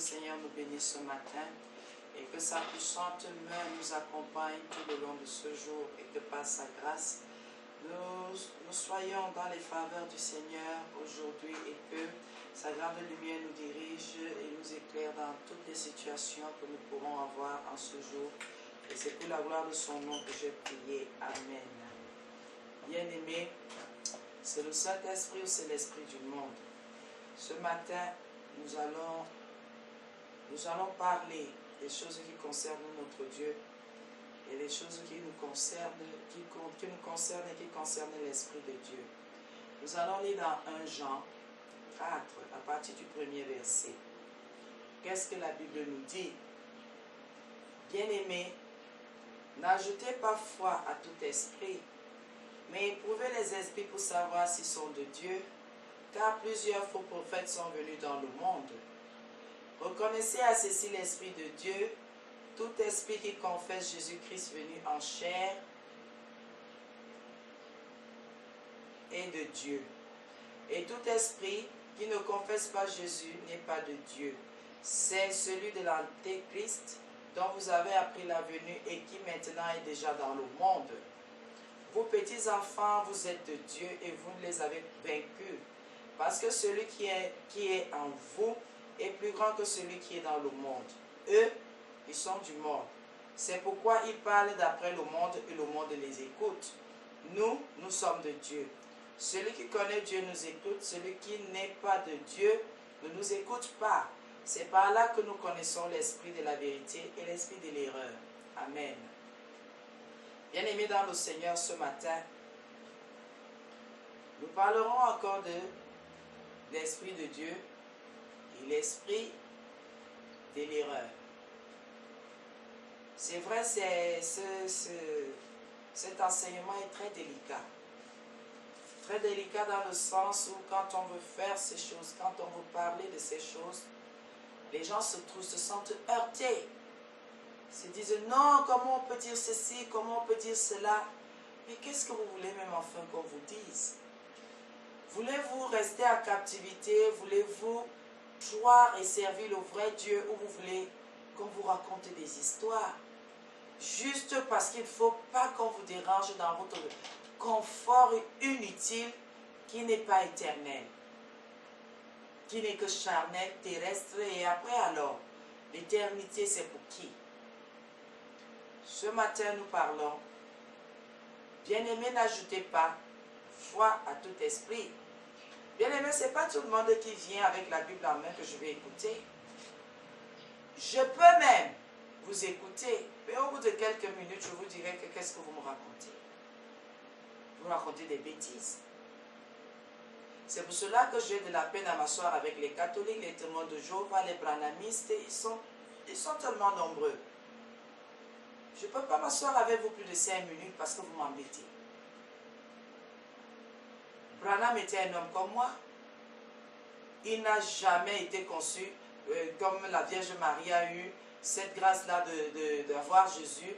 Seigneur nous bénisse ce matin et que sa puissante main nous accompagne tout le long de ce jour et que par sa grâce, nous soyons dans les faveurs du Seigneur aujourd'hui et que sa grande lumière nous dirige et nous éclaire dans toutes les situations que nous pourrons avoir en ce jour. Et c'est pour la gloire de son nom que j'ai prié. Amen. Bien-aimés, c'est le Saint-Esprit ou c'est l'Esprit du monde? Ce matin, nous allons parler des choses qui concernent notre Dieu et des choses qui nous concernent et qui concernent l'Esprit de Dieu. Nous allons lire dans 1 Jean 4, à partir du premier verset. Qu'est-ce que la Bible nous dit? Bien-aimés, n'ajoutez pas foi à tout esprit, mais éprouvez les esprits pour savoir s'ils sont de Dieu, car plusieurs faux prophètes sont venus dans le monde. Reconnaissez à ceci l'Esprit de Dieu. Tout esprit qui confesse Jésus-Christ venu en chair est de Dieu. Et tout esprit qui ne confesse pas Jésus n'est pas de Dieu. C'est celui de l'Antéchrist dont vous avez appris la venue et qui maintenant est déjà dans le monde. Vous petits enfants, vous êtes de Dieu et vous les avez vaincus. Parce que celui qui est en vous est plus grand que celui qui est dans le monde. Eux, ils sont du monde. C'est pourquoi ils parlent d'après le monde et le monde les écoute. Nous sommes de Dieu. Celui qui connaît Dieu nous écoute. Celui qui n'est pas de Dieu ne nous écoute pas. C'est par là que nous connaissons l'esprit de la vérité et l'esprit de l'erreur. Amen. Bien-aimés dans le Seigneur, ce matin, nous parlerons encore de l'Esprit de Dieu et l'Esprit de l'erreur. C'est vrai, cet enseignement est très délicat. Très délicat dans le sens où quand on veut faire ces choses, quand on veut parler de ces choses, les gens se sentent heurtés. Se disent non, comment on peut dire ceci, comment on peut dire cela. Mais qu'est-ce que vous voulez même enfin qu'on vous dise? Voulez-vous rester en captivité? Voulez-vous croire et servir le vrai Dieu ou vous voulez qu'on vous raconte des histoires? Juste parce qu'il ne faut pas qu'on vous dérange dans votre confort inutile qui n'est pas éternel, qui n'est que charnel, terrestre, et après alors, l'éternité c'est pour qui? Ce matin nous parlons, bien-aimés, n'ajoutez pas foi à tout esprit. Bien-aimés, ce n'est pas tout le monde qui vient avec la Bible en main que je vais écouter. Je peux même vous écouter, mais au bout de quelques minutes, je vous dirai que qu'est-ce que vous me racontez? Vous me racontez des bêtises. C'est pour cela que j'ai de la peine à m'asseoir avec les catholiques, les témoins de Jéhovah, les branhamistes, ils sont tellement nombreux. Je ne peux pas m'asseoir avec vous plus de 5 minutes parce que vous m'embêtez. Branham était un homme comme moi. Il n'a jamais été conçu comme la Vierge Marie a eu cette grâce-là d'avoir Jésus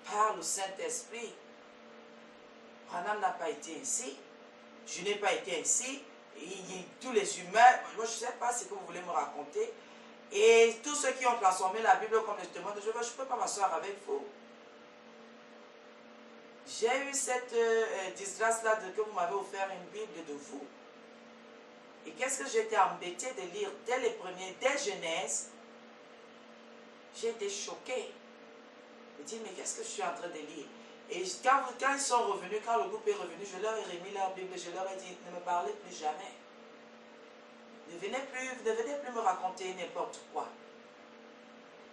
par le Saint-Esprit. Branham n'a pas été ainsi. Je n'ai pas été ainsi. Tous les humains, moi je ne sais pas ce que vous voulez me raconter. Et tous ceux qui ont transformé la Bible comme les témoins de Jéhovah, je ne peux pas m'asseoir avec vous. J'ai eu cette disgrâce-là que vous m'avez offert une Bible de vous. Et qu'est-ce que j'étais embêtée de lire dès les premiers, dès Genèse. J'ai été choquée. Je me dis, mais qu'est-ce que je suis en train de lire? Et quand ils sont revenus, quand le groupe est revenu, je leur ai remis leur Bible, je leur ai dit, ne me parlez plus jamais. Ne venez plus me raconter n'importe quoi.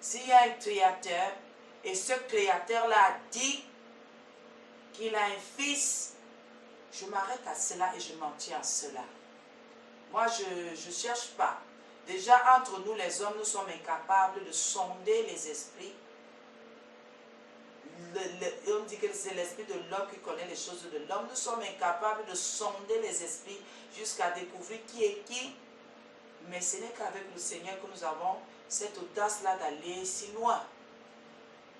S'il y a un créateur, et ce créateur-là a dit qu'il a un fils, je m'arrête à cela et je m'en tiens à cela. Moi, je ne cherche pas. Déjà, entre nous les hommes, nous sommes incapables de sonder les esprits. On dit que c'est l'esprit de l'homme qui connaît les choses de l'homme. Nous sommes incapables de sonder les esprits jusqu'à découvrir qui est qui. Mais ce n'est qu'avec le Seigneur que nous avons cette audace-là d'aller si loin.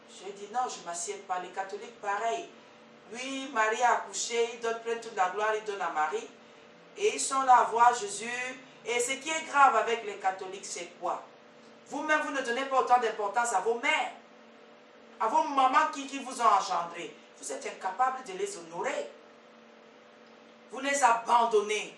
J'ai dit non, je ne m'assieds pas. Les catholiques, pareil. Oui, Marie a accouché, ils donnent plein toute la gloire, ils donnent à Marie. Et ils sont là à voir Jésus. Et ce qui est grave avec les catholiques, c'est quoi? Vous-même, vous ne donnez pas autant d'importance à vos mères, à vos mamans qui vous ont engendré. Vous êtes incapable de les honorer. Vous les abandonnez.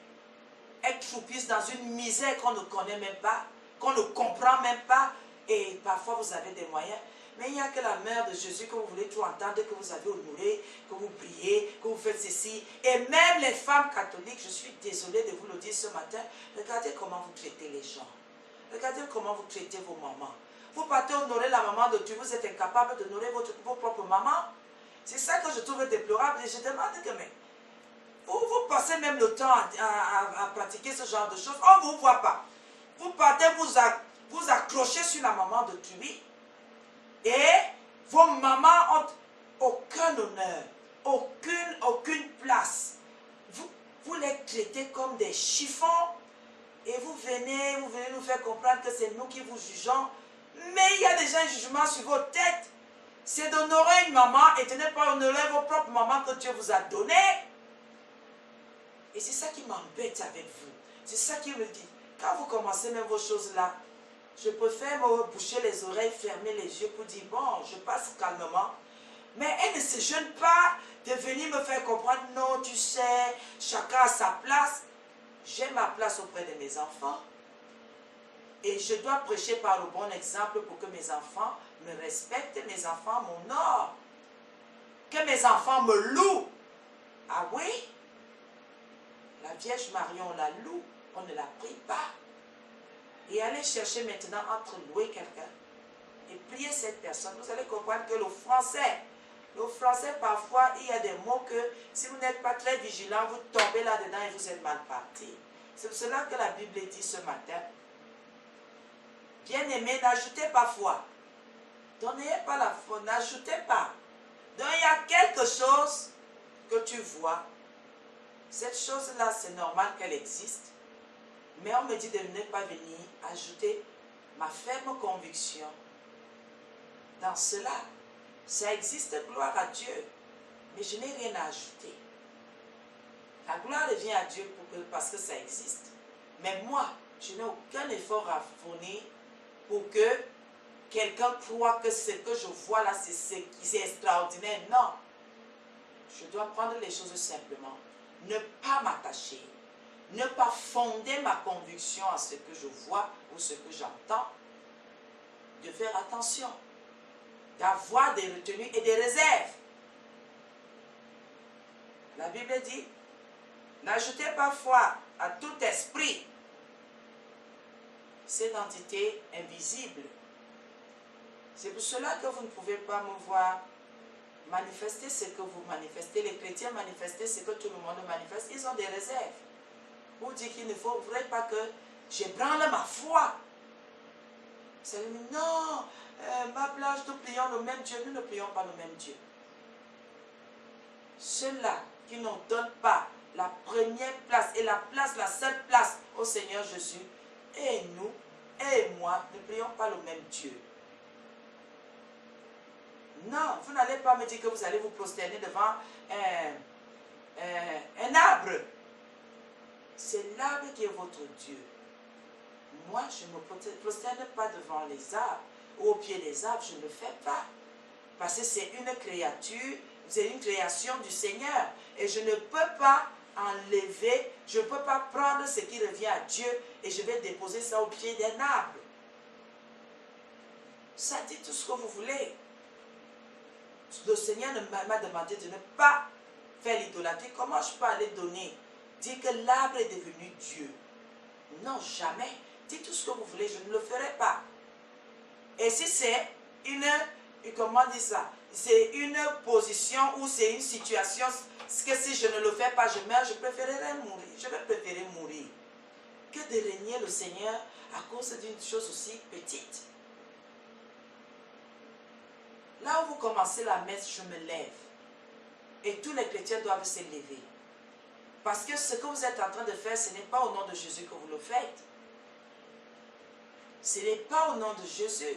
Elles croupissent dans une misère qu'on ne connaît même pas, qu'on ne comprend même pas. Et parfois, vous avez des moyens. Mais il n'y a que la mère de Jésus que vous voulez tout entendre, que vous avez honoré, que vous priez, que vous faites ceci. Et même les femmes catholiques, je suis désolée de vous le dire ce matin, regardez comment vous traitez les gens. Regardez comment vous traitez vos mamans. Vous partez honorer la maman de Dieu, vous êtes incapable d'honorer vos propres mamans. C'est ça que je trouve déplorable. Et je demande que, mais, vous passez même le temps à pratiquer ce genre de choses. On ne vous voit pas. Vous partez vous accrocher sur la maman de Dieu. Et vos mamans ont aucun honneur, aucune place. Vous les traitez comme des chiffons et vous venez nous faire comprendre que c'est nous qui vous jugeons. Mais il y a déjà un jugement sur vos têtes. C'est d'honorer une maman et de ne pas honorer vos propres mamans que Dieu vous a données. Et c'est ça qui m'embête avec vous. C'est ça qui me dit, quand vous commencez même vos choses-là, je préfère me boucher les oreilles, fermer les yeux pour dire, bon, je passe calmement. Mais elle ne se gêne pas de venir me faire comprendre, non, tu sais, chacun a sa place. J'ai ma place auprès de mes enfants. Et je dois prêcher par le bon exemple pour que mes enfants me respectent, mes enfants m'honorent. Que mes enfants me louent. Ah oui? La Vierge Marie, on la loue, on ne la prie pas. Et allez chercher maintenant entre louer quelqu'un et prier cette personne. Vous allez comprendre que le français parfois, il y a des mots que si vous n'êtes pas très vigilant, vous tombez là-dedans et vous êtes mal parti. C'est pour cela que la Bible dit ce matin, bien-aimés, n'ajoutez pas foi. Donc n'ayez pas la foi, n'ajoutez pas. Donc il y a quelque chose que tu vois. Cette chose-là, c'est normal qu'elle existe. Mais on me dit de ne pas venir ajouter ma ferme conviction dans cela. Ça existe, gloire à Dieu. Mais je n'ai rien à ajouter. La gloire revient à Dieu parce que ça existe. Mais moi, je n'ai aucun effort à fournir pour que quelqu'un croit que ce que je vois là, c'est extraordinaire. Non. Je dois prendre les choses simplement. Ne pas m'attacher. Ne pas fonder ma conviction à ce que je vois ou ce que j'entends. De faire attention. D'avoir des retenues et des réserves. La Bible dit, n'ajoutez pas foi à tout esprit. Cette entité invisible. C'est pour cela que vous ne pouvez pas me voir manifester ce que vous manifestez. Les chrétiens manifester ce que tout le monde manifeste. Ils ont des réserves. Pour dire qu'il ne faudrait pas que j'ébranle ma foi. C'est non, ma plage, nous prions le même Dieu. Nous ne prions pas le même Dieu. Ceux-là qui ne donnent pas la première place et la seule place au Seigneur Jésus, et nous, et moi, ne prions pas le même Dieu. Non, vous n'allez pas me dire que vous allez vous prosterner devant un arbre. C'est l'arbre qui est votre Dieu. Moi, je ne me prosterne pas devant les arbres ou au pied des arbres, je ne le fais pas. Parce que c'est une créature, c'est une création du Seigneur. Et je ne peux pas enlever, je ne peux pas prendre ce qui revient à Dieu et je vais déposer ça au pied d'un arbre. Ça dit tout ce que vous voulez. Le Seigneur m'a demandé de ne pas faire l'idolâtrie. Comment je peux aller donner? Dire que l'arbre est devenu Dieu. Non, jamais. Dites tout ce que vous voulez, je ne le ferai pas. Et si c'est comment dire ça? C'est une position ou c'est une situation que si je ne le fais pas, je meurs, je préférerais mourir. Je vais préférer mourir que de régner le Seigneur à cause d'une chose aussi petite. Là où vous commencez la messe, je me lève. Et tous les chrétiens doivent se lever. Parce que ce que vous êtes en train de faire, ce n'est pas au nom de Jésus que vous le faites. Ce n'est pas au nom de Jésus.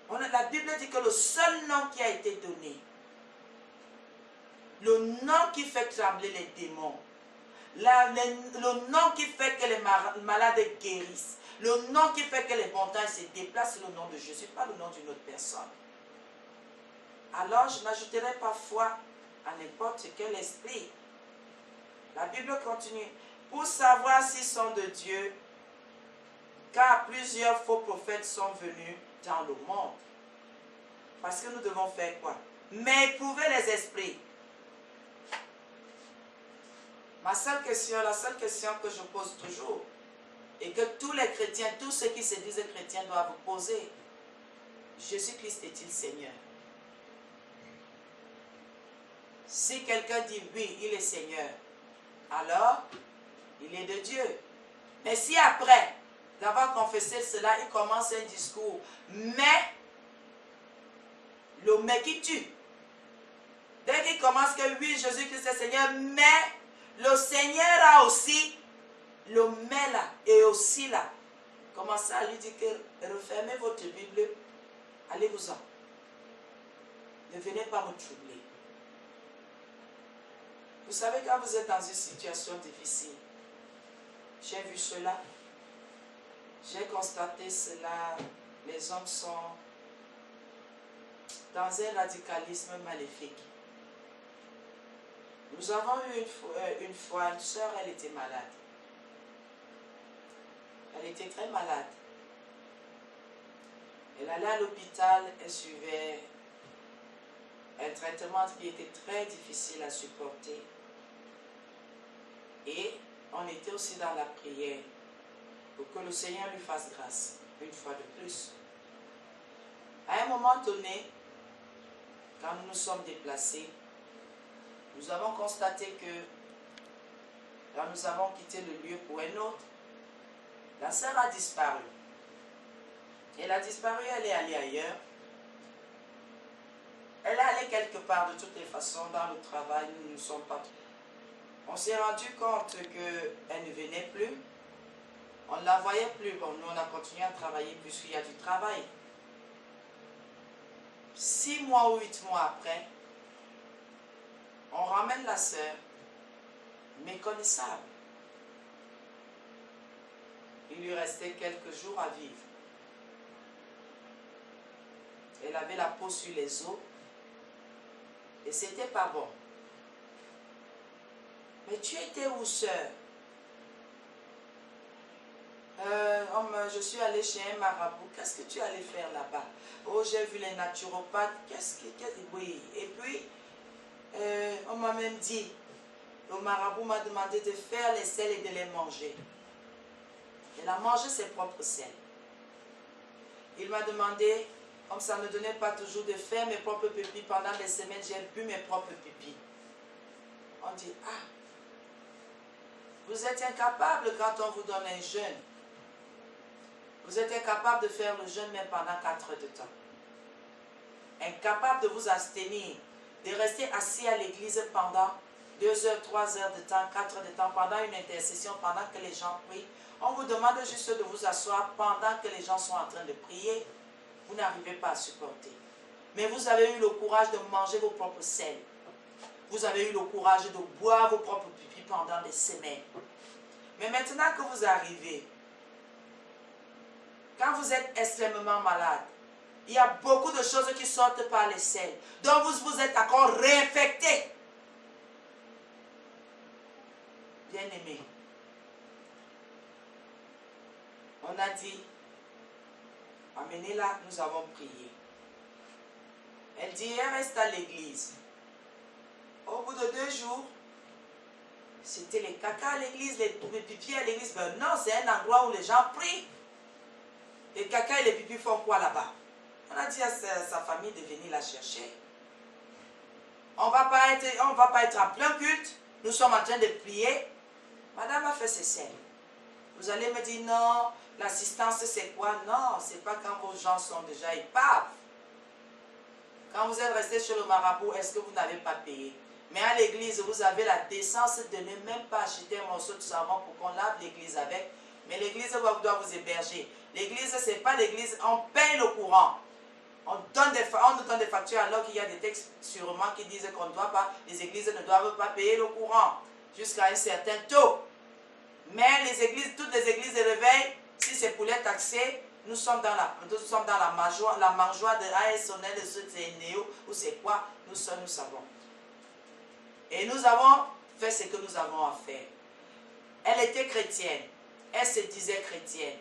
La Bible dit que le seul nom qui a été donné, le nom qui fait trembler les démons, Le nom qui fait que les malades guérissent. Le nom qui fait que les montagnes se déplacent, c'est le nom de Jésus, pas le nom d'une autre personne. Alors, je n'ajouterai pas foi à n'importe quel esprit. La Bible continue. Pour savoir s'ils sont de Dieu, car plusieurs faux prophètes sont venus dans le monde. Parce que nous devons faire quoi? Mais éprouver les esprits. La seule question que je pose toujours, et que tous les chrétiens, tous ceux qui se disent chrétiens doivent vous poser, Jésus-Christ est-il Seigneur? Si quelqu'un dit oui, il est Seigneur, alors il est de Dieu. Mais si après d'avoir confessé cela, il commence un discours, mais le mais qui tue. Dès qu'il commence que oui, Jésus-Christ est Seigneur, mais le Seigneur a aussi le mais là et aussi là. Commencez à lui dire que refermez votre Bible, allez-vous-en. Ne venez pas me troubler. Vous savez, quand vous êtes dans une situation difficile, j'ai vu cela, j'ai constaté cela, les hommes sont dans un radicalisme maléfique. Nous avons eu une fois une soeur, elle était malade. Elle était très malade. Elle allait à l'hôpital, elle suivait un traitement qui était très difficile à supporter. Et on était aussi dans la prière pour que le Seigneur lui fasse grâce, une fois de plus. À un moment donné, quand nous nous sommes déplacés, nous avons constaté que quand nous avons quitté le lieu pour un autre, la sœur a disparu. Elle a disparu, elle est allée ailleurs. Elle est allée quelque part de toutes les façons dans le travail, nous ne sommes pas. On s'est rendu compte qu'elle ne venait plus. On ne la voyait plus. Bon, nous on a continué à travailler puisqu'il y a du travail. 6 mois ou 8 mois après, on ramène la sœur, méconnaissable. Il lui restait quelques jours à vivre. Elle avait la peau sur les os et c'était pas bon. Mais tu étais où, sœur? Je suis allée chez un marabout. Qu'est-ce que tu allais faire là-bas? Oh, j'ai vu les naturopathes. Oui. Et puis, on m'a même dit, le marabout m'a demandé de faire les sels et de les manger. Elle a mangé ses propres sels. Il m'a demandé, comme ça ne donnait pas toujours, de faire mes propres pipis. Pendant des semaines, j'ai bu mes propres pipis. On dit, ah, vous êtes incapable quand on vous donne un jeûne. Vous êtes incapable de faire le jeûne même pendant 4 heures de temps. Incapable de vous abstenir, de rester assis à l'église pendant 2 heures, 3 heures de temps, 4 heures de temps, pendant une intercession, pendant que les gens prient. On vous demande juste de vous asseoir pendant que les gens sont en train de prier. Vous n'arrivez pas à supporter. Mais vous avez eu le courage de manger vos propres sels. Vous avez eu le courage de boire vos propres pipis pendant des semaines. Mais maintenant que vous arrivez, quand vous êtes extrêmement malade, il y a beaucoup de choses qui sortent par les selles. Donc vous êtes encore réinfecté. Bien-aimé, on a dit, amenez-la, nous avons prié. Elle dit, elle reste à l'église. Au bout de 2 jours, c'était les caca à l'église, les pipis à l'église. Ben non, c'est un endroit où les gens prient. Les caca et les pipis font quoi là-bas? On a dit à sa famille de venir la chercher. On ne va pas être en plein culte. Nous sommes en train de prier. Madame a fait ses scènes. Vous allez me dire, non, l'assistance c'est quoi? Non, c'est pas quand vos gens sont déjà épaves. Quand vous êtes resté chez le marabout, est-ce que vous n'avez pas payé? Mais à l'église, vous avez la décence de ne même pas acheter un morceau de savon pour qu'on lave l'église avec. Mais l'église doit vous héberger. L'église, ce n'est pas l'église, on paye le courant. On nous donne des factures alors qu'il y a des textes sûrement qui disent qu'on ne doit pas, les églises ne doivent pas payer le courant. jusqu'à un certain taux. Mais les églises, toutes les églises de réveil, si c'est pour les taxer, nous sommes dans la mangeoire de ASONEL, de ceux c'est Néo, ou c'est quoi, nous savons. Et nous avons fait ce que nous avons à faire. Elle était chrétienne, elle se disait chrétienne.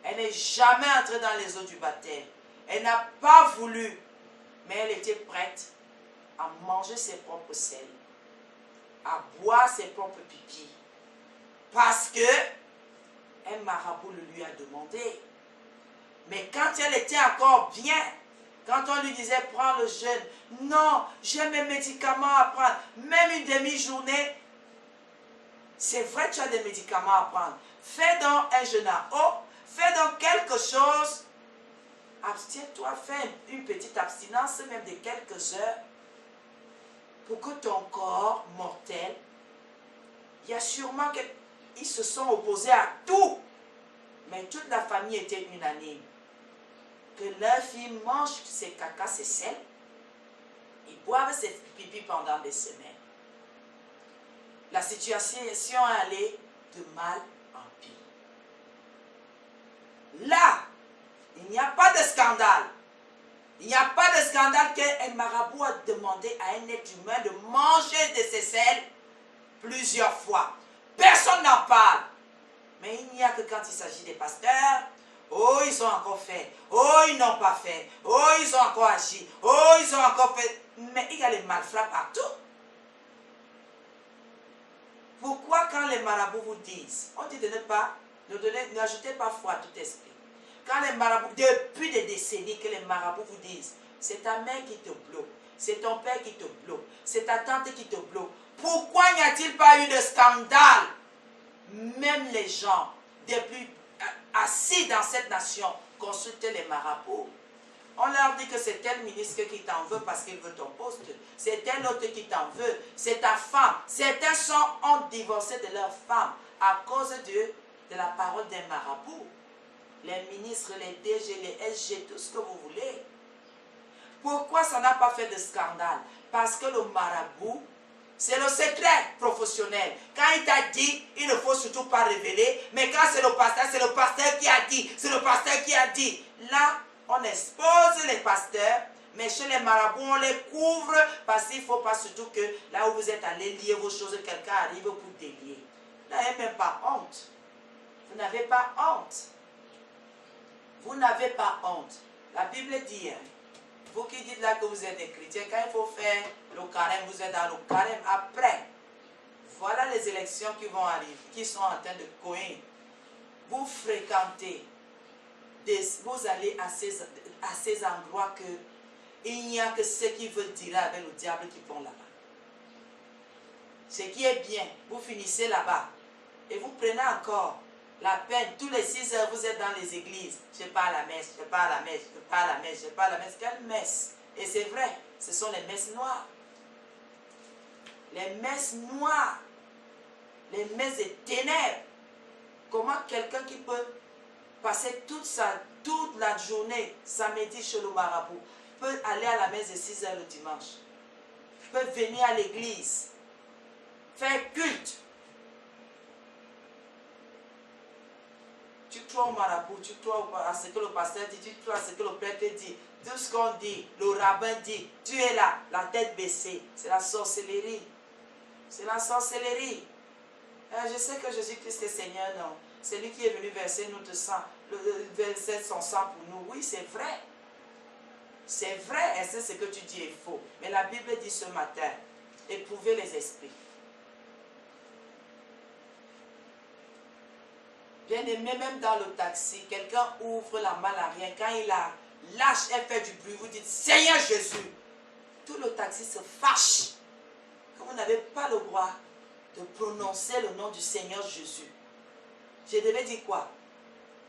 Elle n'est jamais entrée dans les eaux du baptême. Elle n'a pas voulu, mais elle était prête à manger ses propres selles, à boire ses propres pipis. Parce que un marabout le lui a demandé. Mais quand elle était encore bien, quand on lui disait prends le jeûne, non, j'ai mes médicaments à prendre, même une demi-journée, c'est vrai que tu as des médicaments à prendre. Fais donc un jeûne à eau, fais donc quelque chose, abstiens-toi, fais une petite abstinence, même de quelques heures, pour que ton corps mortel, il y a sûrement qu'ils se sont opposés à tout, mais toute la famille était unanime. Que leur fille mange ses caca, ses selles, ils boivent ses pipis pendant des semaines. La situation allait de mal en pire. Là, il n'y a pas de scandale. Il n'y a pas de scandale qu'un marabout a demandé à un être humain de manger de ses selles plusieurs fois. Personne n'en parle. Mais il n'y a que quand il s'agit des pasteurs. Oh, ils ont encore fait. Oh, ils n'ont pas fait. Oh, ils ont encore agi. Oh, ils ont encore fait. Mais il y a les malfrats partout. Pourquoi quand les marabouts vous disent, on dit de n'ajoutez pas foi à tout esprit. Quand les marabouts, depuis des décennies que les marabouts vous disent, c'est ta mère qui te bloque, c'est ton père qui te bloque, c'est ta tante qui te bloque. Pourquoi n'y a-t-il pas eu de scandale? Même les gens des plus assis dans cette nation consultent les marabouts. On leur dit que c'est tel ministre qui t'en veut parce qu'il veut ton poste. C'est tel autre qui t'en veut. C'est ta femme. Certains ont divorcé de leur femme à cause de la parole d'un marabout. Les ministres, les DG, les SG, tout ce que vous voulez. Pourquoi ça n'a pas fait de scandale? Parce que le marabout, c'est le secret professionnel. Quand il t'a dit, il ne faut surtout pas révéler. Mais quand c'est le pasteur qui a dit. C'est le pasteur qui a dit. Là, on expose les pasteurs, mais chez les marabouts, on les couvre parce qu'il ne faut pas surtout que là où vous êtes allé lier vos choses, quelqu'un arrive pour délier. Vous n'avez même pas honte. Vous n'avez pas honte. Vous n'avez pas honte. La Bible dit, vous qui dites là que vous êtes des chrétiens, quand il faut faire le carême, vous êtes dans le carême. Après, voilà les élections qui vont arriver, qui sont en train de coïncider. Vous fréquentez. Vous allez à ces endroits que il n'y a que ceux qui veulent dire avec le diable qui vont là-bas. Ce qui est bien, vous finissez là-bas et vous prenez encore la peine. Tous les 6 heures, vous êtes dans les églises. Je pars à la messe, je pars à la messe, je pars à la messe, je pars à la messe. Quelle messe? Et c'est vrai, ce sont les messes noires. Les messes noires. Les messes des ténèbres. Comment quelqu'un qui peut passer toute la journée, samedi chez le marabout, peut aller à la messe de 6 heures le dimanche, peut venir à l'église, faire culte. Tu crois au marabout, tu crois à ce que le pasteur dit, tu crois à ce que le prêtre dit, tout ce qu'on dit, le rabbin dit, tu es là, la tête baissée. C'est la sorcellerie. C'est la sorcellerie. Je sais que Jésus-Christ est Seigneur, non. C'est lui qui est venu verser notre sang, verser son sang pour nous. Oui, c'est vrai. C'est vrai, et c'est ce que tu dis est faux. Mais la Bible dit ce matin, éprouvez les esprits. Bien aimé, même dans le taxi, quelqu'un ouvre la malle arrière. Quand il la lâche, elle fait du bruit. Vous dites, Seigneur Jésus. Tout le taxi se fâche. Vous n'avez pas le droit de prononcer le nom du Seigneur Jésus. Je devais dire quoi?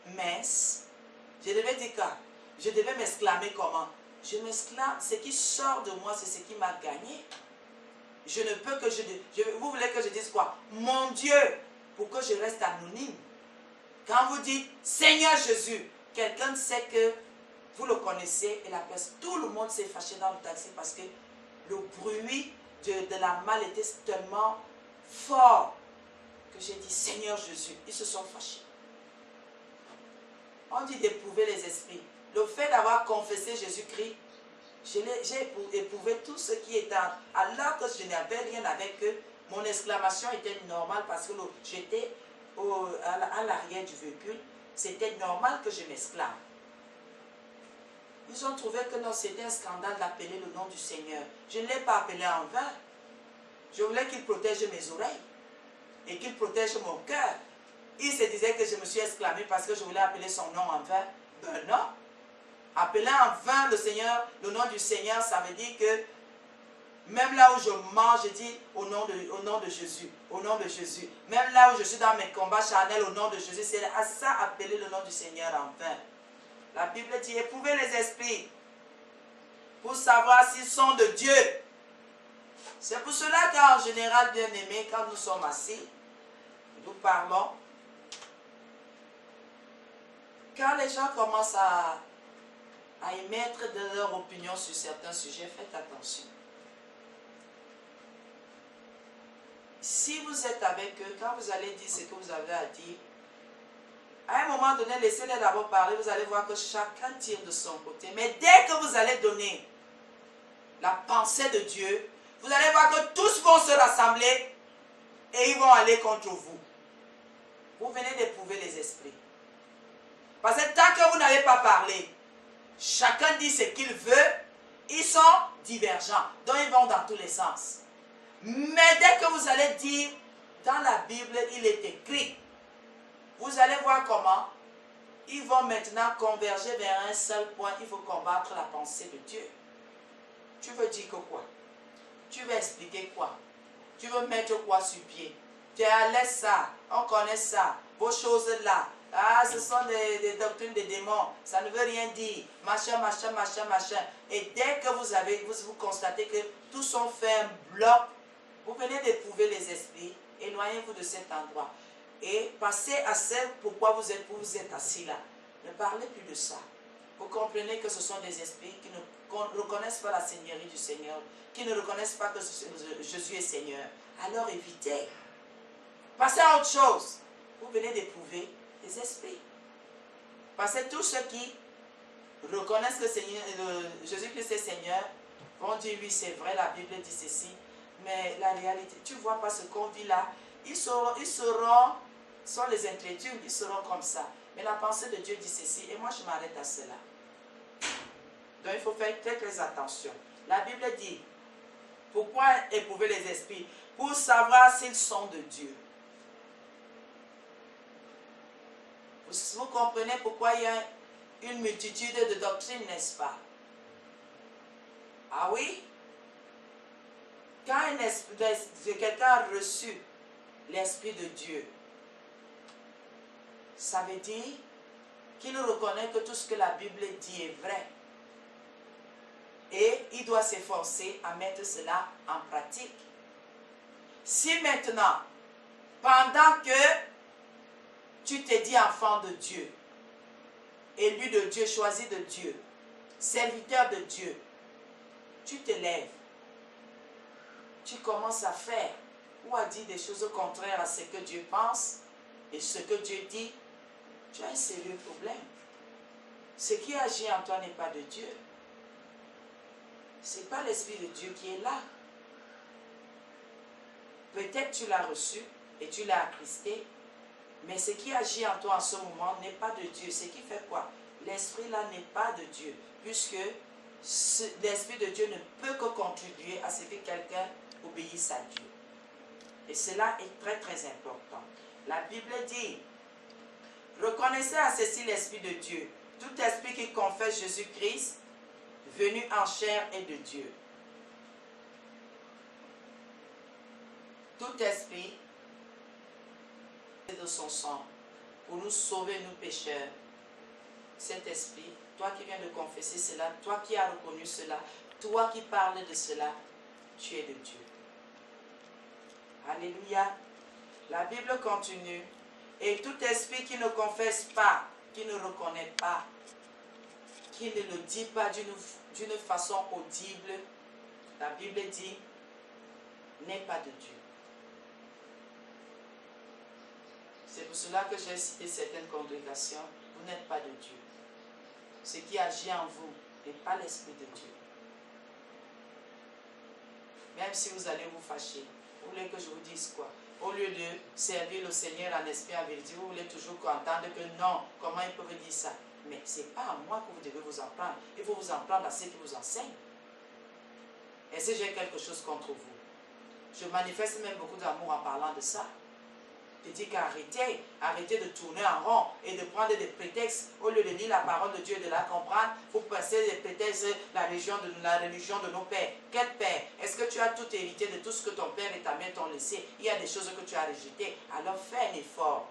Messe. Je devais dire quoi? Je devais m'exclamer comment? Je m'exclame. Ce qui sort de moi, c'est ce qui m'a gagné. Je ne peux que vous voulez que je dise quoi? Mon Dieu, pour que je reste anonyme. Quand vous dites Seigneur Jésus, quelqu'un sait que vous le connaissez et la personne, tout le monde s'est fâché dans le taxi parce que le bruit de la malle était tellement fort que j'ai dit, Seigneur Jésus, ils se sont fâchés. On dit d'éprouver les esprits. Le fait d'avoir confessé Jésus-Christ, j'ai éprouvé tout ce qui était, alors que je n'avais rien avec eux. Mon exclamation était normale parce que j'étais à l'arrière du véhicule. C'était normal que je m'exclame. Ils ont trouvé que non, c'était un scandale d'appeler le nom du Seigneur. Je ne l'ai pas appelé en vain. Je voulais qu'il protège mes oreilles et qu'il protège mon cœur. Il se disait que je me suis exclamé parce que je voulais appeler son nom en vain. Ben non. Appeler en vain le Seigneur, le nom du Seigneur, ça veut dire que même là où je mange, je dis au nom de Jésus, au nom de Jésus. Même là où je suis dans mes combats charnels, au nom de Jésus, c'est à ça appeler le nom du Seigneur en vain. La Bible dit, éprouvez les esprits pour savoir s'ils sont de Dieu. C'est pour cela qu'en général, bien aimé, quand nous sommes assis, nous parlons. Quand les gens commencent à émettre de leur opinion sur certains sujets, faites attention. Si vous êtes avec eux, quand vous allez dire ce que vous avez à dire, à un moment donné, laissez-les d'abord parler, vous allez voir que chacun tire de son côté. Mais dès que vous allez donner la pensée de Dieu, vous allez voir que tous vont se rassembler et ils vont aller contre vous. Vous venez d'éprouver les esprits. Parce que tant que vous n'avez pas parlé, chacun dit ce qu'il veut, ils sont divergents. Donc ils vont dans tous les sens. Mais dès que vous allez dire, dans la Bible, il est écrit, vous allez voir comment ils vont maintenant converger vers un seul point. Il faut combattre la pensée de Dieu. Tu veux dire que quoi? Tu veux expliquer quoi? Tu veux mettre quoi sur pied? Tu es à l'aise ça, on connaît ça, vos choses là. Ah, ce sont des doctrines des démons, ça ne veut rien dire, machin, machin, machin, machin. Et dès que vous constatez que tous sont fait un bloc, vous venez d'éprouver les esprits, éloignez-vous de cet endroit. Et passez à celle pourquoi vous êtes assis là. Ne parlez plus de ça. Vous comprenez que ce sont des esprits qui ne reconnaissent pas la seigneurie du Seigneur, qui ne reconnaissent pas que Jésus est Seigneur. Alors évitez. Passez à autre chose. Vous venez d'éprouver les esprits. Parce que tous ceux qui reconnaissent que Jésus-Christ est Seigneur vont dire oui, c'est vrai, la Bible dit ceci. Mais la réalité, tu ne vois pas ce qu'on vit là. Ils sont les incrédules, ils seront comme ça. Mais la pensée de Dieu dit ceci, et moi je m'arrête à cela. Donc il faut faire très très attention. La Bible dit, pourquoi éprouver les esprits? Pour savoir s'ils sont de Dieu. Vous comprenez pourquoi il y a une multitude de doctrines, n'est-ce pas? Ah oui? Quand quelqu'un a reçu l'Esprit de Dieu, ça veut dire qu'il reconnaît que tout ce que la Bible dit est vrai. Et il doit s'efforcer à mettre cela en pratique. Si maintenant, pendant que tu te dis enfant de Dieu, élu de Dieu, choisi de Dieu, serviteur de Dieu, tu te lèves, tu commences à faire ou à dire des choses contraires à ce que Dieu pense et ce que Dieu dit, tu as un sérieux problème. Ce qui agit en toi n'est pas de Dieu. Ce n'est pas l'Esprit de Dieu qui est là. Peut-être tu l'as reçu et tu l'as attristé, mais ce qui agit en toi en ce moment n'est pas de Dieu. Ce qui fait quoi? L'Esprit là n'est pas de Dieu, puisque l'Esprit de Dieu ne peut que contribuer à ce que quelqu'un obéisse à Dieu. Et cela est très très important. La Bible dit, reconnaissez à ceci l'Esprit de Dieu. Tout esprit qui confesse Jésus-Christ, venu en chair, est de Dieu. Tout esprit de son sang pour nous sauver, nous pécheurs. Cet esprit, toi qui viens de confesser cela, toi qui as reconnu cela, toi qui parles de cela, tu es de Dieu. Alléluia. La Bible continue. Et tout esprit qui ne confesse pas, qui ne reconnaît pas, qui ne le dit pas d'une façon audible, la Bible dit, n'est pas de Dieu. C'est pour cela que j'ai cité certaines congrégations. Vous n'êtes pas de Dieu. Ce qui agit en vous n'est pas l'Esprit de Dieu. Même si vous allez vous fâcher, vous voulez que je vous dise quoi? Au lieu de servir le Seigneur en esprit et en vérité, vous voulez toujours entendre que non, comment ils peuvent dire ça? Mais ce n'est pas à moi que vous devez vous en prendre. Il faut vous en prendre à ceux qui vous enseignent. Et si j'ai quelque chose contre vous, je manifeste même beaucoup d'amour en parlant de ça. Je dis arrêtez de tourner en rond et de prendre des prétextes. Au lieu de lire la parole de Dieu et de la comprendre, vous passez des prétextes, la religion de nos pères. Quel père? Est-ce que tu as tout hérité de tout ce que ton père et ta mère t'ont laissé? Il y a des choses que tu as rejetées. Alors fais un effort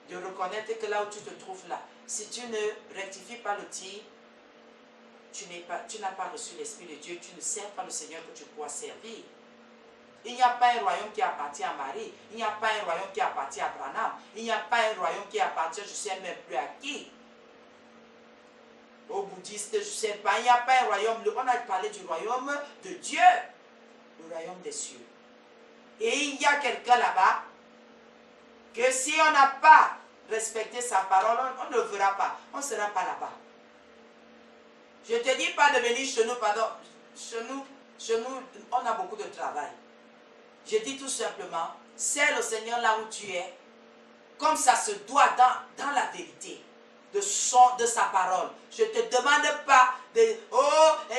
de reconnaître que là où tu te trouves là, si tu ne rectifies pas le tir, tu n'as pas reçu l'Esprit de Dieu, tu ne sers pas le Seigneur que tu pourras servir. Il n'y a pas un royaume qui appartient à Marie. Il n'y a pas un royaume qui appartient à Branham. Il n'y a pas un royaume qui appartient, je ne sais même plus à qui. Aux bouddhistes, je ne sais pas. Il n'y a pas un royaume. On a parlé du royaume de Dieu. Le royaume des cieux. Et il y a quelqu'un là-bas que si on n'a pas respecté sa parole, on ne le verra pas. On ne sera pas là-bas. Je ne te dis pas de venir chez nous, pardon. Chez nous, on a beaucoup de travail. Je dis tout simplement, sers le Seigneur là où tu es, comme ça se doit dans la vérité de sa parole. Je ne te demande pas de,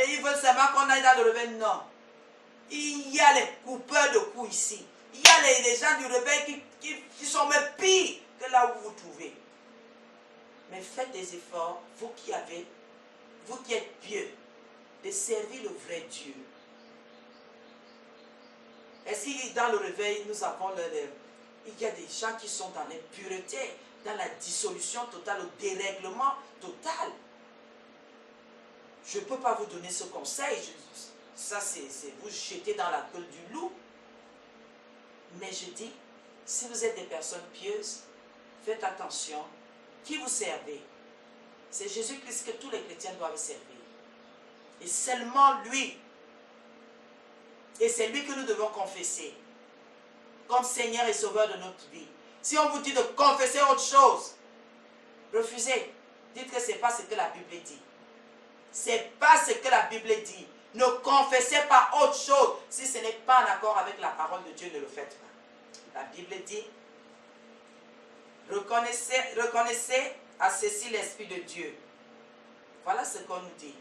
ils veulent seulement qu'on aille dans le réveil. Non. Il y a les coupeurs de coups ici. Il y a les gens du réveil qui sont même pires que là où vous vous trouvez. Mais faites des efforts, vous qui êtes pieux, de servir le vrai Dieu. Est-ce que dans le réveil, nous avons il y a des gens qui sont dans l'impureté, dans la dissolution totale, au dérèglement total. Je ne peux pas vous donner ce conseil. Ça, c'est vous jeter dans la gueule du loup. Mais je dis, si vous êtes des personnes pieuses, faites attention. Qui vous servez? C'est Jésus-Christ que tous les chrétiens doivent servir. Et seulement lui. Et c'est lui que nous devons confesser comme Seigneur et Sauveur de notre vie. Si on vous dit de confesser autre chose, refusez. Dites que ce n'est pas ce que la Bible dit. Ce n'est pas ce que la Bible dit. Ne confessez pas autre chose. Si ce n'est pas en accord avec la parole de Dieu, ne le faites pas. La Bible dit, reconnaissez à ceci l'Esprit de Dieu. Voilà ce qu'on nous dit.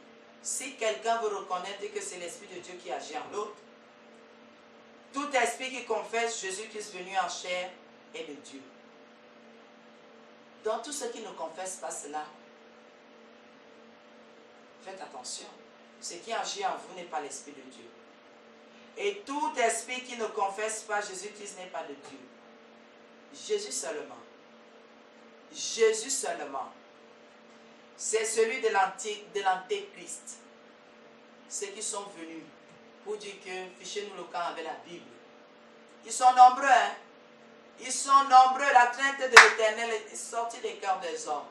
Si quelqu'un veut reconnaître que c'est l'Esprit de Dieu qui agit en l'autre, tout esprit qui confesse Jésus-Christ venu en chair est de Dieu. Donc tous ceux qui ne confessent pas cela, faites attention. Ce qui agit en vous n'est pas l'Esprit de Dieu. Et tout esprit qui ne confesse pas Jésus-Christ n'est pas de Dieu. Jésus seulement. Jésus seulement. C'est celui de l'antéchrist. Ceux qui sont venus pour dire que fichez-nous le camp avec la Bible. Ils sont nombreux, hein? Ils sont nombreux. La crainte de l'Éternel est sortie des cœurs des hommes.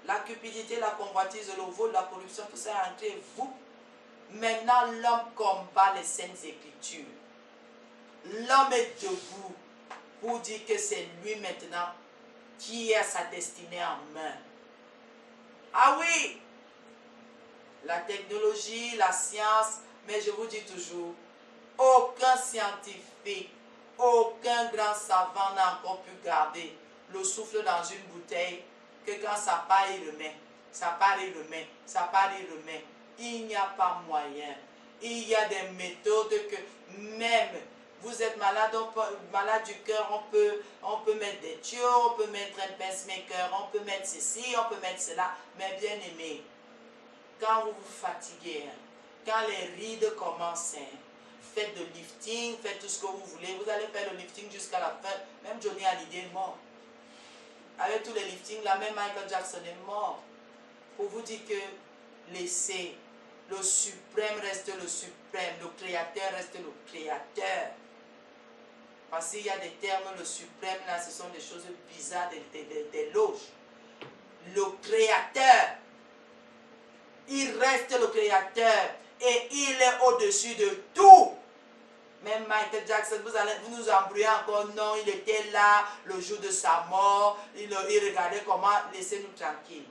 La cupidité, la convoitise, le vol, la corruption, tout ça est entré vous. Maintenant, l'homme combat les saintes écritures. L'homme est debout pour dire que c'est lui maintenant qui a sa destinée en main. Ah oui! La technologie, la science, mais je vous dis toujours, aucun scientifique, aucun grand savant n'a encore pu garder le souffle dans une bouteille que quand ça part, il remet. Ça part, il remet. Ça part, il remet. Il n'y a pas moyen. Il y a des méthodes que même vous êtes malade, malade du cœur, on peut mettre des tuyaux, on peut mettre un pacemaker, on peut mettre ceci, on peut mettre cela. Mais bien aimé, quand vous vous fatiguez, quand les rides commencent, faites de lifting, faites tout ce que vous voulez. Vous allez faire le lifting jusqu'à la fin. Même Johnny Hallyday est mort. Avec tous les liftings, là, même Michael Jackson est mort. Pour vous dire que laissez, le suprême reste le suprême, le créateur reste le créateur. Parce qu'il y a des termes, le suprême, là, ce sont des choses bizarres, des loges. Le créateur, il reste le créateur et il est au-dessus de tout. Même Michael Jackson, vous nous embrouillez encore. Non, il était là le jour de sa mort. Il regardait comment. Laissez-nous tranquilles.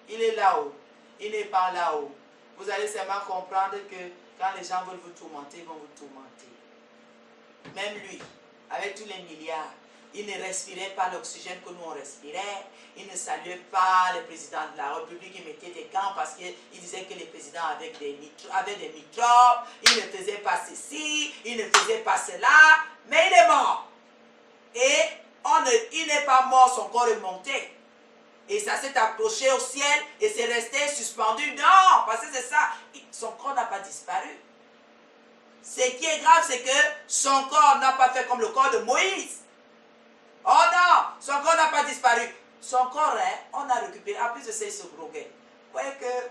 Il est là-haut. Il n'est pas là-haut. Vous allez seulement comprendre que quand les gens veulent vous tourmenter, ils vont vous tourmenter. Même lui, avec tous les milliards, il ne respirait pas l'oxygène que nous on respirait. Il ne saluait pas le président de la République. Il mettait des gants parce qu'il disait que les présidents avaient des microbes. Il ne faisait pas ceci, il ne faisait pas cela. Mais il est mort. Et il n'est pas mort, son corps est monté. Et ça s'est accroché au ciel et c'est resté suspendu. Non, parce que c'est ça. Son corps n'a pas disparu. Ce qui est grave, c'est que son corps n'a pas fait comme le corps de Moïse. Oh non, son corps n'a pas disparu. Son corps, on a récupéré. En plus de ça, il se broguait. Vous voyez que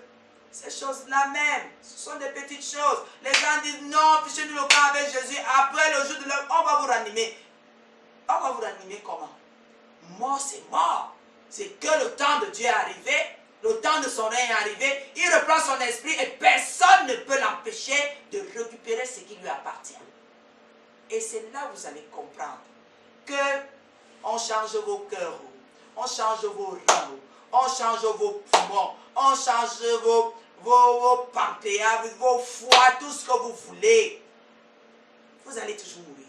ces choses-là même, ce sont des petites choses. Les gens disent non, fichez-nous le corps avec Jésus. Après le jour de l'heure, on va vous ranimer. On va vous ranimer comment? Mort, c'est mort. C'est que le temps de Dieu est arrivé. Le temps de son règne est arrivé. Il reprend son esprit et personne ne peut l'empêcher de récupérer ce qui lui appartient. Et c'est là que vous allez comprendre que on change vos cœurs, on change vos reins, on change vos poumons, on change vos pancréas, vos foies, tout ce que vous voulez. Vous allez toujours mourir.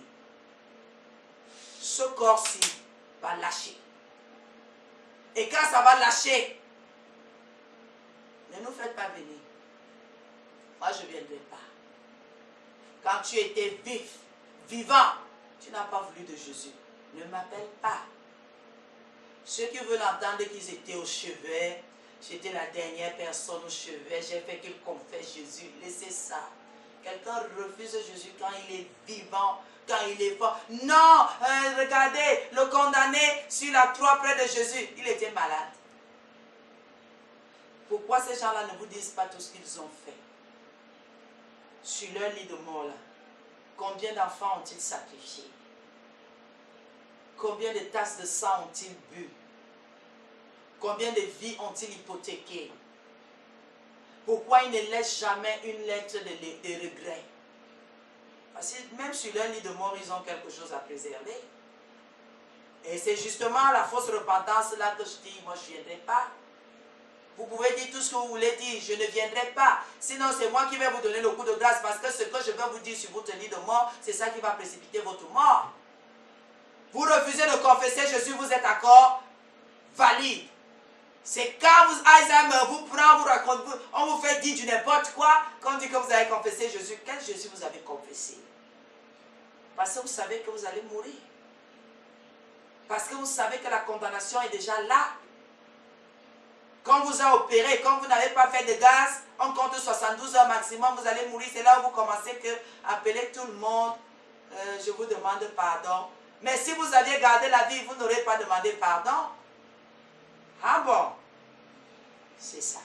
Ce corps-ci va lâcher. Et quand ça va lâcher, ne nous faites pas venir. Moi, je ne viendrai pas. Quand tu étais vivant, tu n'as pas voulu de Jésus. Ne m'appelle pas. Ceux qui veulent entendre qu'ils étaient au chevet, j'étais la dernière personne au chevet, j'ai fait qu'ils confessent Jésus. Laissez ça. Quelqu'un refuse Jésus quand il est vivant, quand il est fort. Non, regardez, le condamné sur la croix près de Jésus, il était malade. Pourquoi ces gens-là ne vous disent pas tout ce qu'ils ont fait? Sur leur lit de mort là, combien d'enfants ont-ils sacrifiés? Combien de tasses de sang ont-ils bu? Combien de vies ont-ils hypothéquées? Pourquoi ils ne laissent jamais une lettre de regret? Parce que même sur leur lit de mort, ils ont quelque chose à préserver. Et c'est justement la fausse repentance là que je dis, moi je ne viendrai pas. Vous pouvez dire tout ce que vous voulez dire, je ne viendrai pas. Sinon, c'est moi qui vais vous donner le coup de grâce parce que ce que je vais vous dire sur votre lit de mort, c'est ça qui va précipiter votre mort. Vous refusez de confesser Jésus, vous êtes encore valide. C'est quand Alzheimer vous prend, vous raconte, on vous fait dire du n'importe quoi, quand on dit que vous avez confessé Jésus. Quel Jésus vous avez confessé? Parce que vous savez que vous allez mourir. Parce que vous savez que la condamnation est déjà là. Quand vous a opéré, quand vous n'avez pas fait de gaz, on compte 72 heures maximum, vous allez mourir. C'est là où vous commencez à appeler tout le monde. Je vous demande pardon. Mais si vous aviez gardé la vie, vous n'aurez pas demandé pardon. Ah bon? C'est ça.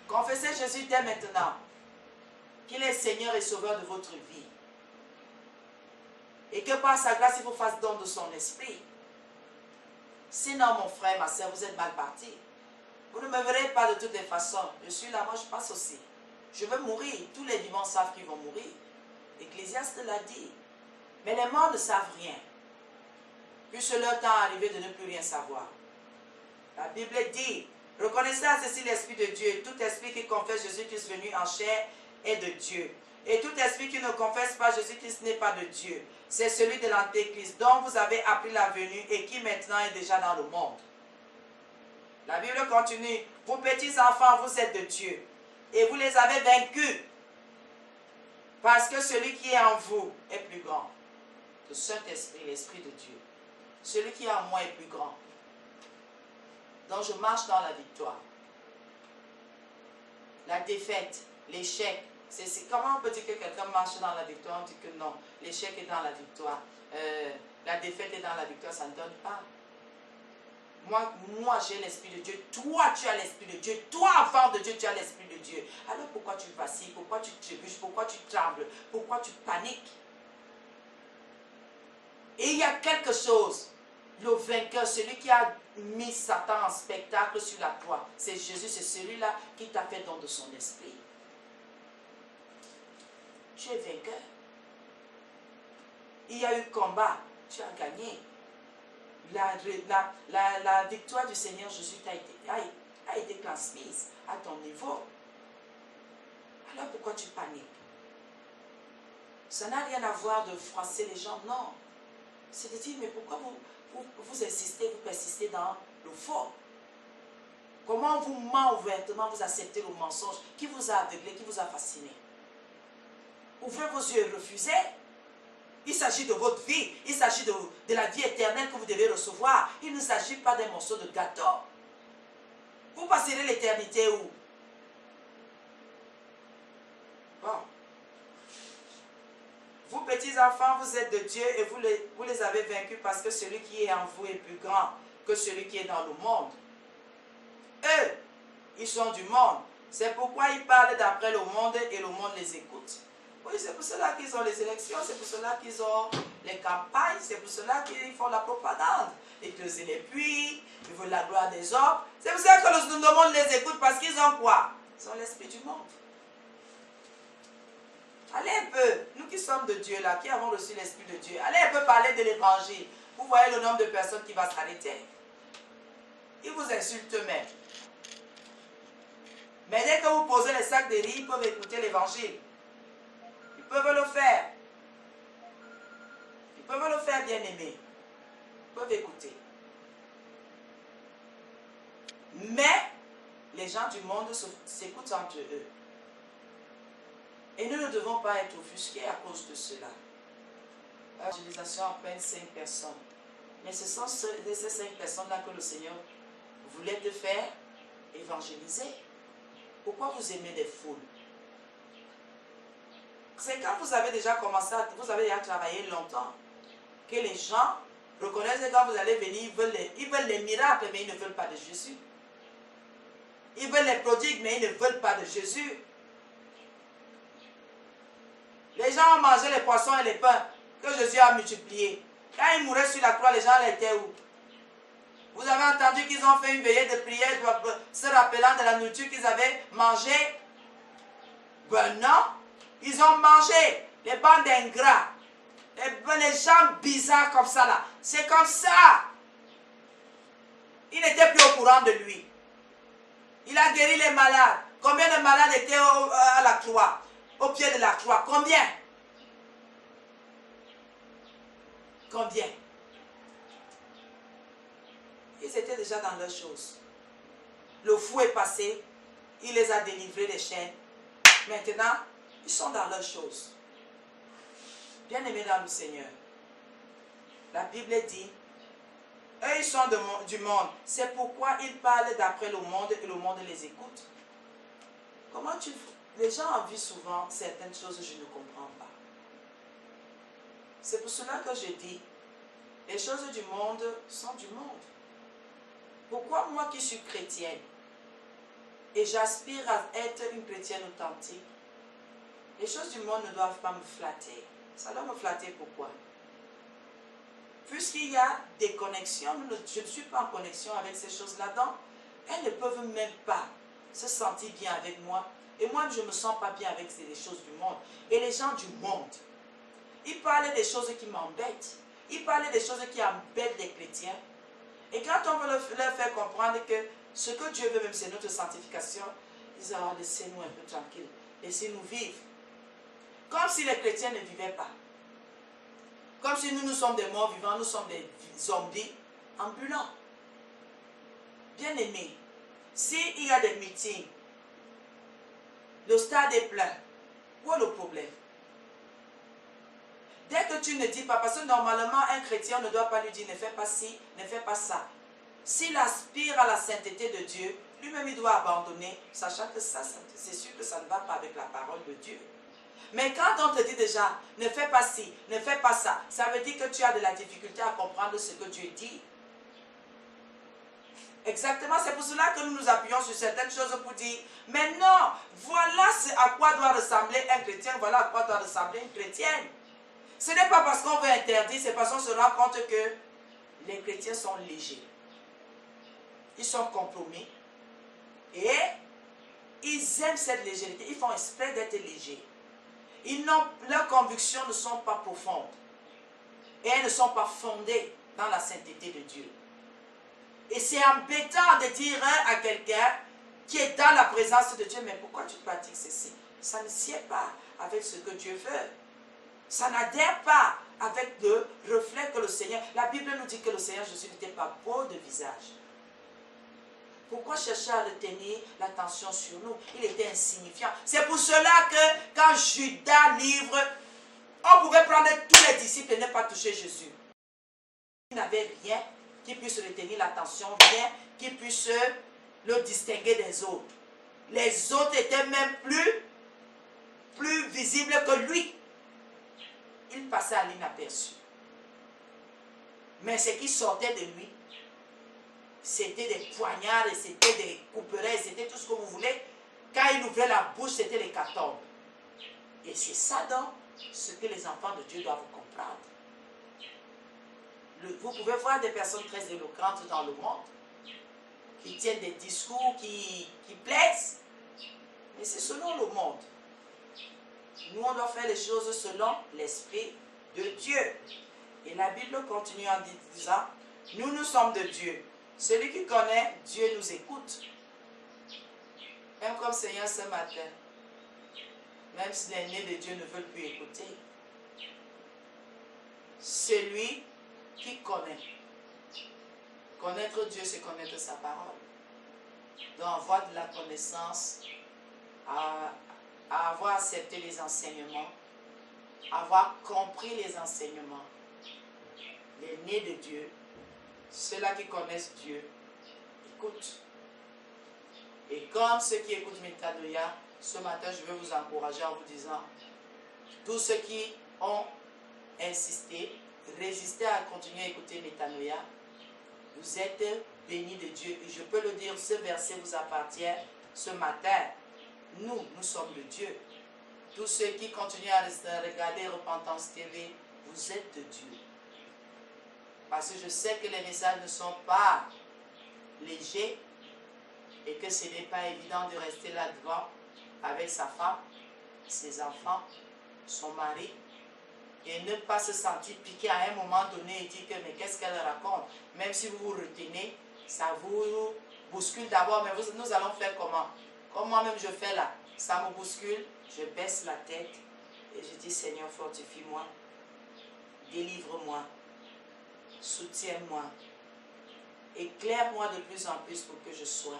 Confessez Jésus dès maintenant. Qu'il est Seigneur et Sauveur de votre vie. Et que par sa grâce, il vous fasse don de son esprit. Sinon, mon frère, ma soeur, vous êtes mal parti. Vous ne me verrez pas de toutes les façons. Je suis là, moi je passe aussi. Je veux mourir. Tous les vivants savent qu'ils vont mourir. L'Ecclésiaste l'a dit. Mais les morts ne savent rien. Puisque leur temps est arrivé de ne plus rien savoir. La Bible dit, reconnaissez à ceci l'Esprit de Dieu. Tout esprit qui confesse Jésus-Christ venu en chair est de Dieu. Et tout esprit qui ne confesse pas Jésus-Christ n'est pas de Dieu. C'est celui de l'Antéchrist dont vous avez appris la venue et qui maintenant est déjà dans le monde. La Bible continue. Vous petits enfants, vous êtes de Dieu. Et vous les avez vaincus. Parce que celui qui est en vous est plus grand. Le Saint-Esprit, l'Esprit de Dieu. Celui qui est en moi est plus grand. Donc je marche dans la victoire. La défaite, l'échec. Comment on peut dire que quelqu'un marche dans la victoire? On dit que non. L'échec est dans la victoire. La défaite est dans la victoire. Ça ne donne pas. Moi j'ai l'Esprit de Dieu. Toi, tu as l'Esprit de Dieu. Toi, enfant de Dieu, tu as l'Esprit de Dieu. Alors pourquoi tu vacilles? Pourquoi tu trébuches? Pourquoi tu trembles? Pourquoi tu paniques? Et il y a quelque chose. Le vainqueur, celui qui a mis Satan en spectacle sur la croix, c'est Jésus, c'est celui-là qui t'a fait don de son esprit. Tu es vainqueur. il y a eu combat, tu as gagné. La victoire du Seigneur Jésus a été transmise à ton niveau. Alors pourquoi tu paniques? Ça n'a rien à voir de froisser les gens, non. C'est de dire, mais pourquoi vous insistez, vous persistez dans le faux? Comment vous ment ouvertement, vous acceptez le mensonge? Qui vous a aveuglé, qui vous a fasciné? Ouvrez vos yeux et refusez. Il s'agit de votre vie. Il s'agit de la vie éternelle que vous devez recevoir. Il ne s'agit pas d'un morceau de gâteau. Vous passerez l'éternité où? Bon. Vous, petits enfants, vous êtes de Dieu et vous les avez vaincus parce que celui qui est en vous est plus grand que celui qui est dans le monde. Eux, ils sont du monde. C'est pourquoi ils parlent d'après le monde et le monde les écoute. Oui, c'est pour cela qu'ils ont les élections, c'est pour cela qu'ils ont les campagnes, c'est pour cela qu'ils font la propagande. Ils creuser les puits, ils veulent la gloire des hommes. C'est pour ça que le monde les écoute parce qu'ils ont quoi? Ils ont l'esprit du monde. Allez un peu, nous qui sommes de Dieu là, qui avons reçu l'esprit de Dieu, allez un peu parler de l'évangile. Vous voyez le nombre de personnes qui va s'arrêter. Ils vous insultent même. Mais dès que vous posez les sacs de riz, ils peuvent écouter l'évangile. Ils peuvent le faire. Ils peuvent le faire, bien aimé. Ils peuvent écouter. Mais les gens du monde s'écoutent entre eux. Et nous ne devons pas être offusqués à cause de cela. L'évangélisation à peine 5 personnes. Mais ce sont ces 5 personnes-là que le Seigneur voulait te faire évangéliser. Pourquoi vous aimez les foules? C'est quand vous avez déjà commencé, vous avez déjà travaillé longtemps, que les gens reconnaissent que quand vous allez venir, ils veulent les miracles, mais ils ne veulent pas de Jésus. Ils veulent les prodigues, mais ils ne veulent pas de Jésus. Les gens ont mangé les poissons et les pains que Jésus a multipliés. Quand il mourait sur la croix, les gens étaient où? Vous avez entendu qu'ils ont fait une veillée de prière se rappelant de la nourriture qu'ils avaient mangée? Ben non, ils ont mangé les bandes d'ingrats, les gens bizarres comme ça là. C'est comme ça. Ils n'étaient plus au courant de lui. Il a guéri les malades. Combien de malades étaient à la croix? Au pied de la croix? Combien? Combien? Ils étaient déjà dans leurs choses. Le fou est passé. Il les a délivrés des chaînes. Maintenant, ils sont dans leurs choses. Bien-aimés dans le Seigneur. La Bible dit, eux ils sont du monde. C'est pourquoi ils parlent d'après le monde et le monde les écoute. Comment les gens envient souvent certaines choses que je ne comprends pas. C'est pour cela que je dis, les choses du monde sont du monde. Pourquoi moi qui suis chrétienne et j'aspire à être une chrétienne authentique, les choses du monde ne doivent pas me flatter. Ça doit me flatter pourquoi? Puisqu'il y a des connexions, je ne suis pas en connexion avec ces choses-là-dedans, elles ne peuvent même pas se sentir bien avec moi. Et moi, je ne me sens pas bien avec les choses du monde. Et les gens du monde, ils parlent des choses qui m'embêtent. Ils parlent des choses qui embêtent les chrétiens. Et quand on veut leur faire comprendre que ce que Dieu veut même, c'est notre sanctification, ils disent, oh, laissez-nous un peu tranquilles, laissez-nous vivre. Comme si les chrétiens ne vivaient pas. Comme si nous sommes des morts vivants, nous sommes des zombies ambulants. Bien-aimés, s'il y a des meetings, le stade est plein, où est le problème? Dès que tu ne dis pas, parce que normalement un chrétien ne doit pas lui dire ne fais pas ci, ne fais pas ça. S'il aspire à la sainteté de Dieu, lui-même il doit abandonner, sachant que ça, c'est sûr que ça ne va pas avec la parole de Dieu. Mais quand on te dit déjà, ne fais pas ci, ne fais pas ça, ça veut dire que tu as de la difficulté à comprendre ce que Dieu dit. Exactement, c'est pour cela que nous nous appuyons sur certaines choses pour dire, mais non, voilà à quoi doit ressembler un chrétien, voilà à quoi doit ressembler une chrétienne. Ce n'est pas parce qu'on veut interdire, c'est parce qu'on se rend compte que les chrétiens sont légers. Ils sont compromis. Et ils aiment cette légèreté. Ils font exprès d'être légers. Leurs convictions ne sont pas profondes. et elles ne sont pas fondées dans la sainteté de Dieu. Et c'est embêtant de dire à quelqu'un qui est dans la présence de Dieu, mais pourquoi tu pratiques ceci? Ça ne sied pas avec ce que Dieu veut. Ça n'adhère pas avec le reflet que le Seigneur... La Bible nous dit que le Seigneur Jésus n'était pas beau de visage. Pourquoi chercher à retenir l'attention sur nous? Il était insignifiant. C'est pour cela que quand Judas livre, on pouvait prendre tous les disciples et ne pas toucher Jésus. Il n'avait rien qui puisse retenir l'attention, rien qui puisse le distinguer des autres. Les autres étaient même plus visibles que lui. Il passait à l'inaperçu. Mais ce qui sortait de lui, c'était des poignards, et c'était des couperets, c'était tout ce que vous voulez. Quand il ouvrait la bouche, c'était l'hécatombe. Et c'est ça donc ce que les enfants de Dieu doivent comprendre. Vous pouvez voir des personnes très éloquentes dans le monde, qui tiennent des discours qui plaisent, mais c'est selon le monde. Nous, on doit faire les choses selon l'Esprit de Dieu. Et la Bible continue en disant, nous sommes de Dieu. Celui qui connaît Dieu nous écoute. Même comme Seigneur ce matin, même si les nés de Dieu ne veulent plus écouter, celui qui connaît. Connaître Dieu, c'est connaître sa parole. Donc avoir de la connaissance, à avoir accepté les enseignements, avoir compris les enseignements, les nés de Dieu, ceux-là qui connaissent Dieu, écoutent. Et comme ceux qui écoutent Métanoïa, ce matin, je veux vous encourager en vous disant, tous ceux qui ont insisté, résisté à continuer à écouter Métanoïa, vous êtes bénis de Dieu. Et je peux le dire, ce verset vous appartient ce matin. Nous sommes de Dieu. Tous ceux qui continuent à regarder Repentance TV, vous êtes de Dieu. Parce que je sais que les messages ne sont pas légers et que ce n'est pas évident de rester là-devant avec sa femme, ses enfants, son mari, et ne pas se sentir piqué à un moment donné et dire que mais qu'est-ce qu'elle raconte? Même si vous vous retenez, ça vous bouscule d'abord, mais nous allons faire comment? Comme moi-même je fais là, ça me bouscule, je baisse la tête et je dis Seigneur, fortifie-moi, délivre-moi, soutiens-moi, éclaire-moi de plus en plus pour que je sois,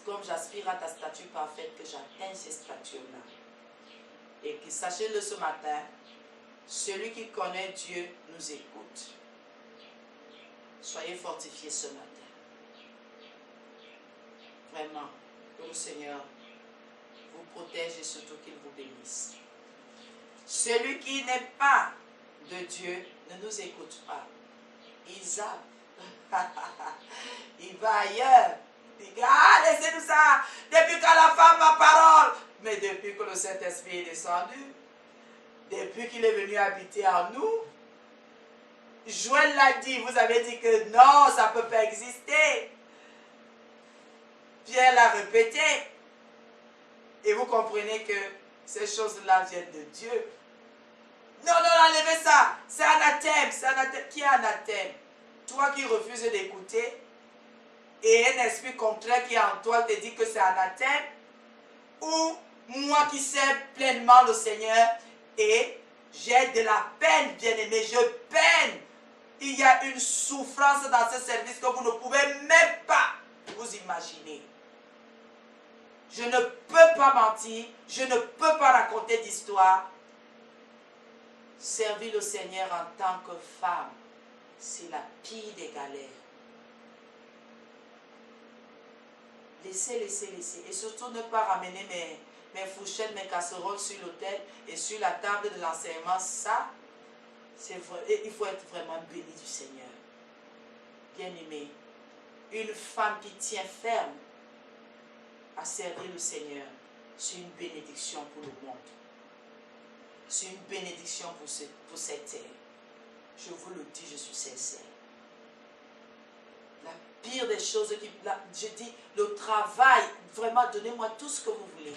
comme j'aspire à ta statue parfaite, que j'atteigne ces statures-là. Et que sachez-le ce matin, celui qui connaît Dieu nous écoute. Soyez fortifiés ce matin. Vraiment, que le Seigneur vous protège et surtout qu'il vous bénisse. Celui qui n'est pas de Dieu ne nous écoute pas. Il zappe. Il va ailleurs. Il dit, ah, laissez-nous ça. Depuis quand la femme a parole. Mais depuis que le Saint-Esprit est descendu, depuis qu'il est venu habiter en nous, Joël l'a dit, vous avez dit que non, ça ne peut pas exister. Pierre l'a répété. Et vous comprenez que ces choses-là viennent de Dieu. Non, enlevez ça. C'est anathème. C'est anathème. Qui est anathème? Toi qui refuses d'écouter et un esprit contraire qui est en toi te dit que c'est anathème, ou moi qui sais pleinement le Seigneur et j'ai de la peine, bien-aimé, je peine. Il y a une souffrance dans ce service que vous ne pouvez même pas vous imaginer. Je ne peux pas mentir, je ne peux pas raconter d'histoire. Servir le Seigneur en tant que femme, c'est la pire des galères. Laissez. Et surtout ne pas ramener mes fourchettes, mes casseroles sur l'autel et sur la table de l'enseignement. Ça, c'est vrai. Et il faut être vraiment béni du Seigneur. Bien-aimé, une femme qui tient ferme à servir le Seigneur, c'est une bénédiction pour le monde. C'est une bénédiction pour cette terre. Je vous le dis, je suis sincère. La pire des choses, je dis, le travail, vraiment, donnez-moi tout ce que vous voulez.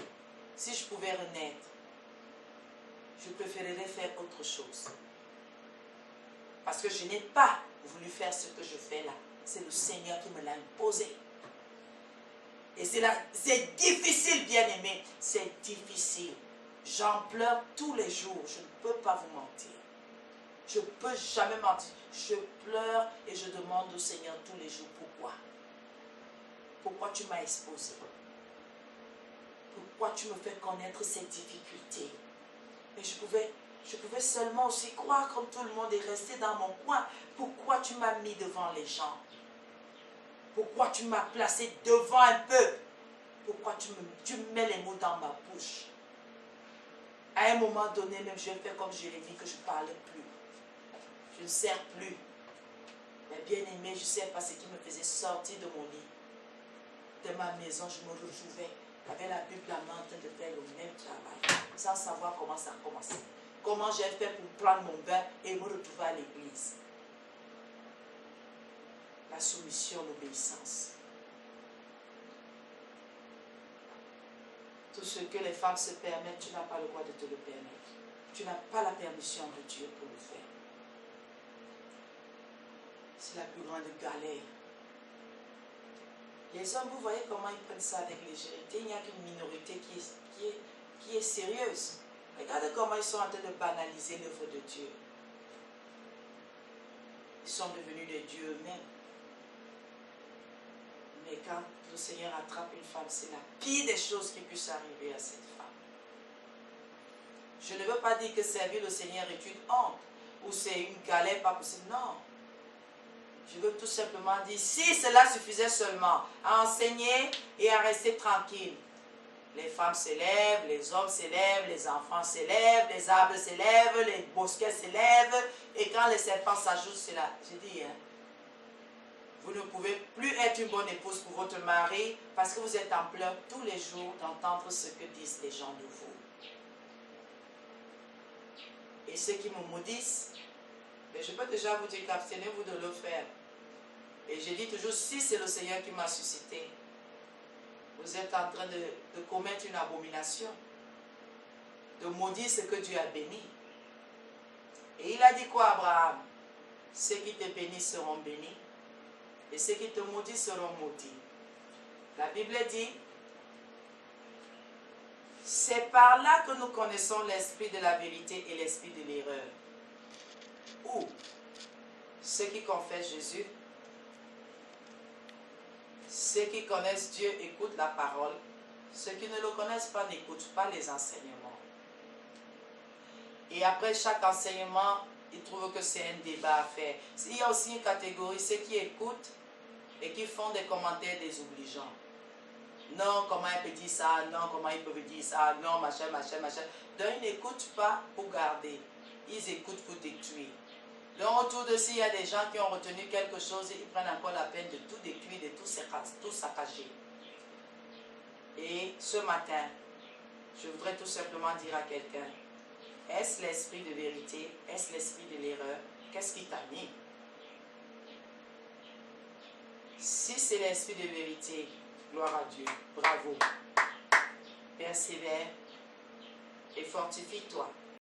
Si je pouvais renaître, je préférerais faire autre chose. Parce que je n'ai pas voulu faire ce que je fais là. C'est le Seigneur qui me l'a imposé. Et c'est difficile, bien-aimé. C'est difficile. J'en pleure tous les jours. Je ne peux pas vous mentir. Je ne peux jamais mentir. Je pleure et je demande au Seigneur tous les jours pourquoi. Pourquoi tu m'as exposé? Pourquoi tu me fais connaître ces difficultés? Mais je pouvais seulement aussi croire comme tout le monde et rester dans mon coin. Pourquoi tu m'as mis devant les gens? Pourquoi tu m'as placé devant un peuple? Pourquoi tu mets les mots dans ma bouche? À un moment donné, même je vais faire comme Jérémie, que je ne parlais plus. Je ne sers plus. Mais bien aimé, je ne sais pas ce qui me faisait sortir de mon lit. De ma maison, je me retrouvais avec la Bible à main en train de faire le même travail, sans savoir comment ça a commencé. Comment j'ai fait pour prendre mon bain et me retrouver à l'église. La soumission, l'obéissance. Tout ce que les femmes se permettent, tu n'as pas le droit de te le permettre. Tu n'as pas la permission de Dieu pour le faire. C'est la plus grande galère. Les hommes, vous voyez comment ils prennent ça avec légèreté. Il n'y a qu'une minorité qui est sérieuse. Regardez comment ils sont en train de banaliser l'œuvre de Dieu. Ils sont devenus des dieux eux-mêmes. Mais quand le Seigneur attrape une femme, c'est la pire des choses qui puisse arriver à cette femme. Je ne veux pas dire que servir le Seigneur est une honte ou c'est une galère pas possible. Non. Je veux tout simplement dire, si cela suffisait seulement à enseigner et à rester tranquille. Les femmes s'élèvent, les hommes s'élèvent, les enfants s'élèvent, les arbres s'élèvent, les bosquets s'élèvent. Et quand les serpents s'ajoutent, c'est là. J'ai dit, hein, vous ne pouvez plus être une bonne épouse pour votre mari parce que vous êtes en pleurs tous les jours d'entendre ce que disent les gens de vous. Et ceux qui me maudissent, mais je peux déjà vous dire qu'abstenez-vous de le faire. Et je dis toujours, si c'est le Seigneur qui m'a suscité, vous êtes en train de commettre une abomination, de maudire ce que Dieu a béni. Et il a dit quoi, Abraham? Ceux qui te bénissent seront bénis, et ceux qui te maudissent seront maudits. La Bible dit, c'est par là que nous connaissons l'esprit de la vérité et l'esprit de l'erreur. Ou ceux qui confessent Jésus, ceux qui connaissent Dieu écoutent la parole, ceux qui ne le connaissent pas n'écoutent pas les enseignements. Et après chaque enseignement, ils trouvent que c'est un débat à faire. Il y a aussi une catégorie, ceux qui écoutent et qui font des commentaires désobligeants. Non, comment il peut dire ça? Non, comment il peut dire ça? Non, machin, machin, machin. Donc, ils n'écoutent pas pour garder. Ils écoutent pour détruire. Donc, autour de s'il y a des gens qui ont retenu quelque chose, ils prennent encore la peine de tout détruire, de tout saccager. Et ce matin, je voudrais tout simplement dire à quelqu'un, est-ce l'esprit de vérité? Est-ce l'esprit de l'erreur? Qu'est-ce qui t'anime? Si c'est l'esprit de vérité, gloire à Dieu, bravo. Persévère et fortifie-toi.